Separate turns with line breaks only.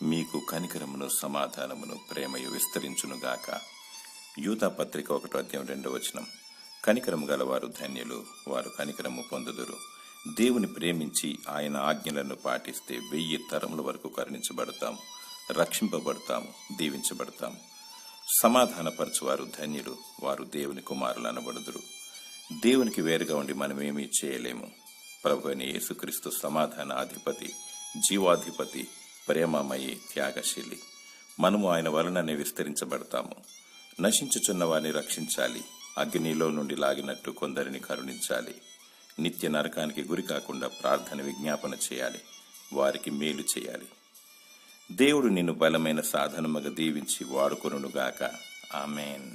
మీకు కనికరమును సమాధానమును ప్రేమయు విస్తరించునుగాక. యూదా పత్రిక 1:2 కనికరము గలవారు ధన్యులు, వారు కనికరము పొందుదురు. దేవుని ప్రేమించి ఆయన ఆజ్ఞలను పాటిస్తే 1000 తరముల వరకు కరుణించబడతాము, రక్షింపబడతాము, దీవించబడతాము. సమాధానపరచువారు ధన్యులు, వారు దేవుని కుమారులు అనబడుదురు. దేవునికి వేరుగా ఉండి మనమేమీ చేయలేము. ప్రభువైన యేసుక్రీస్తు సమాధాన అధిపతి, జీవాధిపతి, ప్రేమమయి, త్యాగశీలి. మనము ఆయన వలననే విస్తరించబడతాము. నశించుచున్న వారిని రక్షించాలి, అగ్నిలో నుండి లాగినట్టు కొందరిని కరుణించాలి. నిత్య నరకానికి గురి కాకుండా ప్రార్థన విజ్ఞాపన చేయాలి, వారికి మేలు చేయాలి. దేవుడు నిన్ను బలమైన సాధనముగా దీవించి వాడుకొనుగాక. ఆమేన్.